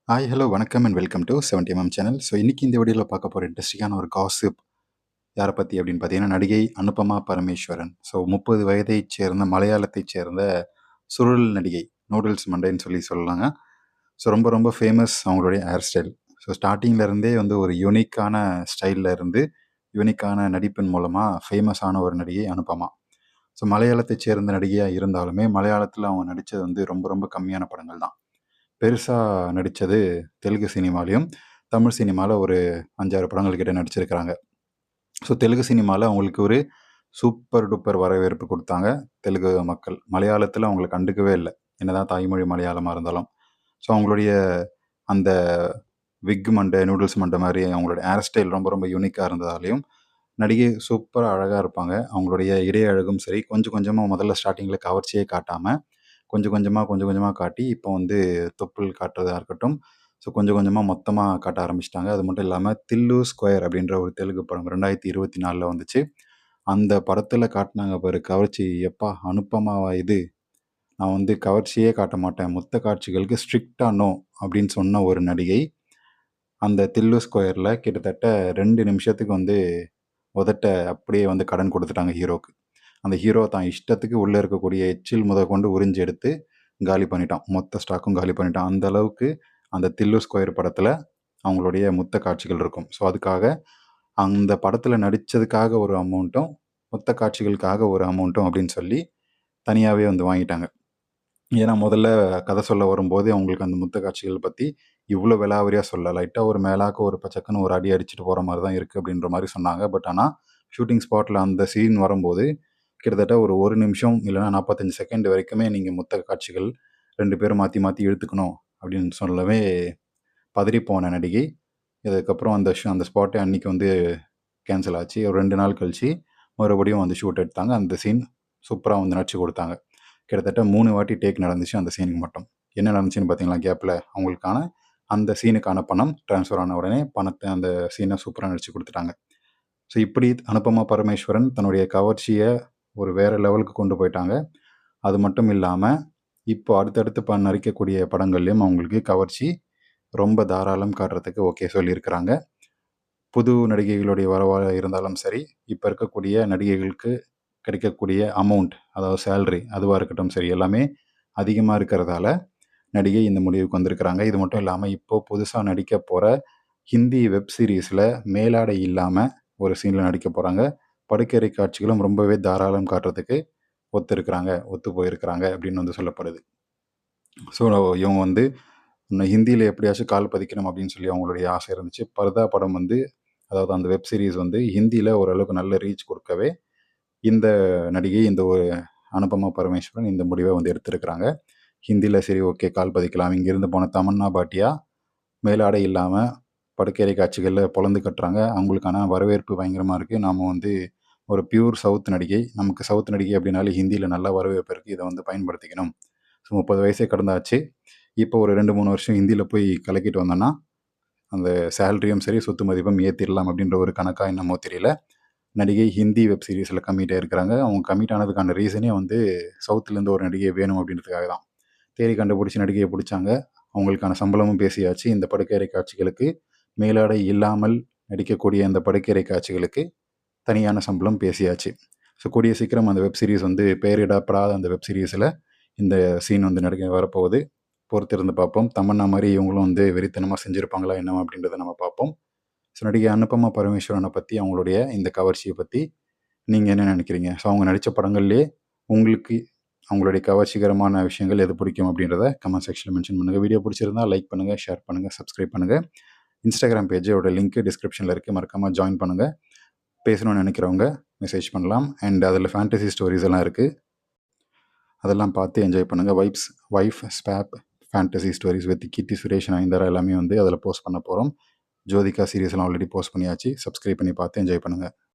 Hi, hello, வணக்கம் and welcome to 70mm channel. So இன்னைக்கு இந்த வீடியோவில் பார்க்க போகிற இன்ட்ரெஸ்டிங்கான ஒரு காசிப் யாரை பற்றி அப்படின்னு பார்த்தீங்கன்னா, நடிகை அனுபமா பரமேஸ்வரன். ஸோ 30 வயதைச் சேர்ந்த மலையாளத்தைச் சேர்ந்த சுருள் நடிகை, நூடுல்ஸ் மண்டைன்னு சொல்லலாங்க. ஸோ ரொம்ப ரொம்ப ஃபேமஸ் அவங்களுடைய ஹேர் ஸ்டைல். ஸோ ஸ்டார்டிங்கில் இருந்தே வந்து ஒரு யூனிக்கான ஸ்டைலில் இருந்து யூனிக்கான நடிப்பின் மூலமாக ஃபேமஸான ஒரு நடிகை அனுபமா. ஸோ மலையாளத்தைச் சேர்ந்த நடிகையாக இருந்தாலுமே மலையாளத்தில் அவங்க நடித்தது வந்து ரொம்ப ரொம்ப கம்மியான படங்கள் தான். பெருசா நடிச்சது தெலுங்கு சினிமாலயும், தமிழ் சினிமால ஒரு 5, 6 படங்கள் கிட்ட நடிச்சிருக்கிறாங்க. ஸோ தெலுங்கு சினிமால அவங்களுக்கு ஒரு சூப்பர் டூப்பர் வரவேற்பு குடுத்தாங்க தெலுங்கு மக்கள். மலையாளத்தில அவங்கள கண்டுக்கவே இல்ல. என்னதான் தாய்மொழி மலையாளமா இருந்தாலும். ஸோ அவங்களுடைய அந்த விக் மண்டை, நூடுல்ஸ் மண்டை மாரி அவங்களோட ஹேர் ஸ்டைல் ரொம்ப ரொம்ப யூனிக்கா இருந்ததாலயும், நடிகை சூப்பரா அழகா இருப்பாங்க. அவங்களுடைய இடை அழகும் சரி, கொஞ்சம் கொஞ்சமா முதல்ல ஸ்டார்ட்டிங்கில கவர்ச்சியே காட்டாம கொஞ்சம் கொஞ்சமா காட்டி, இப்போ வந்து தொப்புள் காட்டுறதா இருக்கட்டும், ஸோ கொஞ்சம் கொஞ்சமா மொத்தமா காட்ட ஆரம்பிச்சுட்டாங்க. அது மட்டும் இல்லாம தில்லு ஸ்கொயர் அப்படின்ற ஒரு தெலுங்கு படம் 2024ல வந்துச்சு. அந்த படத்துல காட்டுனாங்க பாரு கவர்ச்சி, எப்பா அனுப்பமாவா இது? நான் வந்து கவர்ச்சியே காட்ட மாட்டேன். மொத்த காட்சிகளுக்கு ஸ்ட்ரிக்ட்டா நோ அப்படின்னு சொன்ன ஒரு நடிகை, அந்த தில்லு ஸ்கொயர்ல கிட்டத்தட்ட 2 நிமிஷத்துக்கு வந்து உதட்ட அப்படியே வந்து கடன் குடுத்துட்டாங்க ஹீரோக்கு. அந்த ஹீரோ தான் இஷ்டத்துக்கு உள்ள இருக்கக்கூடிய எச்சில் முதற்கொண்டு உறிஞ்சு எடுத்து காலி பண்ணிட்டான். மொத்த ஸ்டாக்கும் காலி பண்ணிட்டான். அந்த அளவுக்கு அந்த தில்லு ஸ்கொயர் படத்துல அவங்களுடைய மொத்த காட்சிகள் இருக்கும். ஸோ அதுக்காக அந்த படத்துல நடிச்சதுக்காக ஒரு அமௌண்ட்டும், மொத்த காட்சிகளுக்காக ஒரு அமௌண்ட்டும் அப்படின்னு சொல்லி தனியாவே வந்து வாங்கிட்டாங்க. ஏன்னா முதல்ல கதை சொல்ல வரும்போது அவங்களுக்கு அந்த மொத்த காட்சிகள் பத்தி இவ்ளோ விலாவாரியா சொல்லல. லைட்டா ஒரு மேலாக்க ஒரு பச்சக்குன்னு ஒரு அடி அடிச்சுட்டு போற மாரி தான் இருக்கு அப்படின்ற மாரி சொன்னாங்க. பட் ஆனா ஷூட்டிங் ஸ்பாட்ல அந்த சீன் வரும்போது கிட்டத்தட்ட ஒரு 1 நிமிஷம் இல்லன்னா 45 செகண்ட் வரைக்குமே நீங்க மொத்த காட்சிகள் 2 பேரும் மாத்தி மாத்தி இழுத்துக்கணும் அப்படின்னு சொல்லவே பதறி போன நடிகை. இதுக்கப்புறம் அந்த ஸ்பாட்டே அன்னைக்கு வந்து கேன்சல் ஆச்சு. ஒரு 2 நாள் கழிச்சு மறுபடியும் வந்து ஷூட் எடுத்தாங்க. அந்த சீன் சூப்பரா வந்து நடிச்சு குடுத்தாங்க. கிட்டத்தட்ட 3 வாட்டி டேக் நடந்துச்சு அந்த சீனுக்கு மட்டும். என்ன நடந்துச்சுன்னு பார்த்தீங்களா கேப்ல? அவங்களுக்கான அந்த சீனுக்கான பணம் ட்ரான்ஸ்ஃபர் ஆன உடனே பணத்த அந்த சீன சூப்பரா நடிச்சு குடுத்துட்டாங்க. ஸோ இப்படி அனுபமா பரமேஸ்வரன் தன்னுடைய கவர்ச்சிய ஒரு வேற லெவலுக்கு கொண்டு போயிட்டாங்க. அது மட்டும் இல்லாம, இப்போ அடுத்தடுத்து நடிக்கக்கூடிய படங்கள்லயும் அவங்களுக்கு கவர்ச்சி ரொம்ப தாராளம் காட்டுறதுக்கு ஓகே சொல்லியிருக்கிறாங்க. புது நடிகைகளுடைய வரவா இருந்தாலும் சரி, இப்ப இருக்கக்கூடிய நடிகைகளுக்கு கிடைக்கக்கூடிய அமௌண்ட், அதாவது சேலரி அதுவா இருக்கட்டும் சரி, எல்லாமே அதிகமா இருக்கிறதால, நடிகை இந்த முடிவுக்கு வந்திருக்கிறாங்க. இது மட்டும் இல்லாம, இப்போ புதுசா நடிக்க போற ஹிந்தி வெப் சீரிஸ்ல மேலாடை இல்லாம ஒரு சீன்ல நடிக்க போறாங்க. படுக்கறை காட்சிகளும் ரொம்பவே தாராளம் காட்டுறதுக்கு ஒத்து போயிருக்கிறாங்க அப்படின்னு வந்து சொல்லப்படுது. ஸோ இவங்க வந்து இன்னும் ஹிந்தியில எப்படியாச்சும் கால் பதிக்கணும் அப்படின்னு சொல்லி அவங்களுடைய ஆசை இருந்துச்சு. பர்தா படம் வந்து அதாவது அந்த வெப் சீரிஸ் வந்து ஹிந்தியில ஓரளவுக்கு நல்ல ரீச் குடுக்கவே, இந்த நடிகை இந்த ஒரு அனுபமா பரமேஸ்வரன் இந்த முடிவ வந்து எடுத்திருக்கிறாங்க. ஹிந்தியில சரி ஓகே கால் பதிக்கலாம். இங்கிருந்து போன தமன்னா பாட்டியா மேலாடை இல்லாம படுக்கறை காட்சிகள்ல பொளந்து கட்டுறாங்க. அவங்களுக்கான வரவேற்பு பயங்கரமா இருக்கு. நாம வந்து ஒரு பியூர் சவுத் நடிகை. நமக்கு சவுத் நடிகை அப்படின்னாலே ஹிந்தியில நல்ல வரவேற்பு இருக்கு. இத வந்து பயன்படுத்திக்கணும். ஸோ 30 வயசே கடந்தாச்சு. இப்போ ஒரு 2, 3 வருஷம் ஹிந்தியில போய் கலக்கிட்டு வந்தோம்னா, அந்த சேலரியும் சரி, சொத்து மதிப்பும் ஏத்திரலாம் அப்படின்ற ஒரு கணக்கா என்னமோ தெரியல. நடிகை ஹிந்தி வெப் சீரிஸ்ல கமிட் ஆயிருக்கிறாங்க. அவங்க கமிட் ஆனதுக்கான ரீசனே வந்து சவுத்லேருந்து ஒரு நடிகை வேணும் அப்படின்றதுக்காக தான். தேடி கண்டுபிடிச்சு நடிகைய புடிச்சாங்க. அவங்களுக்கான சம்பளமும் பேசியாச்சு. இந்த படுக்கறை காட்சிகளுக்கு மேலாடை இல்லாமல் நடிக்கக்கூடிய இந்த படுக்கறை காட்சிகளுக்கு தனியான சம்பளம் பேசியாச்சு. ஸோ கூடிய சீக்கிரம் அந்த வெப் சீரிஸ் வந்து பெயரிடப்படாத அந்த வெப் சீரிஸ்ல இந்த சீன் வந்து நடிக்க வரப்போகுது. பொறுத்திருந்து பார்ப்போம். தமன்னா மாரி இவங்களும் வந்து வெறித்தனமா செஞ்சிருப்பாங்களா என்னவா அப்படின்றத நம்ம பார்ப்போம். ஸோ நடிகை அனுபமா பரமேஸ்வரன பத்தி, அவங்களுடைய இந்த கவர்ச்சிய பத்தி நீங்க என்ன நினைக்கிறீங்க? ஸோ அவங்க நடிச்ச படங்கள்லயே உங்களுக்கு அவங்களுடைய கவர்ச்சிகரமான விஷயங்கள் எது பிடிக்கும் அப்படின்றத கமெண்ட் செக்ஷன்ல மென்ஷன் பண்ணுங்க. வீடியோ பிடிச்சிருந்தா லைக் பண்ணுங்க, ஷேர் பண்ணுங்க, சப்ஸ்கிரைப் பண்ணுங்க. Instagram பேஜோட லிங்க் டிஸ்கிரிப்ஷன்ல இருக்கு. மறக்காம ஜாயின் பண்ணுங்க. பேசணும்னு நினைக்கிறவங்க மெசேஜ் பண்ணலாம். அண்ட் அதில ஃபேண்டசி ஸ்டோரீஸ் எல்லாம் இருக்கு. அதெல்லாம் பார்த்து என்ஜாய் பண்ணுங்க. Wife swap fantasy stories with Keerthy Suresh, Nayanthara எல்லாமே வந்து அதில போஸ்ட் பண்ண போறோம். ஜோதிகா சீரிஸ்லாம் ஆல்ரெடி போஸ்ட் பண்ணியாச்சு. சப்ஸ்கிரைப் பண்ணி பார்த்து என்ஜாய் பண்ணுங்க.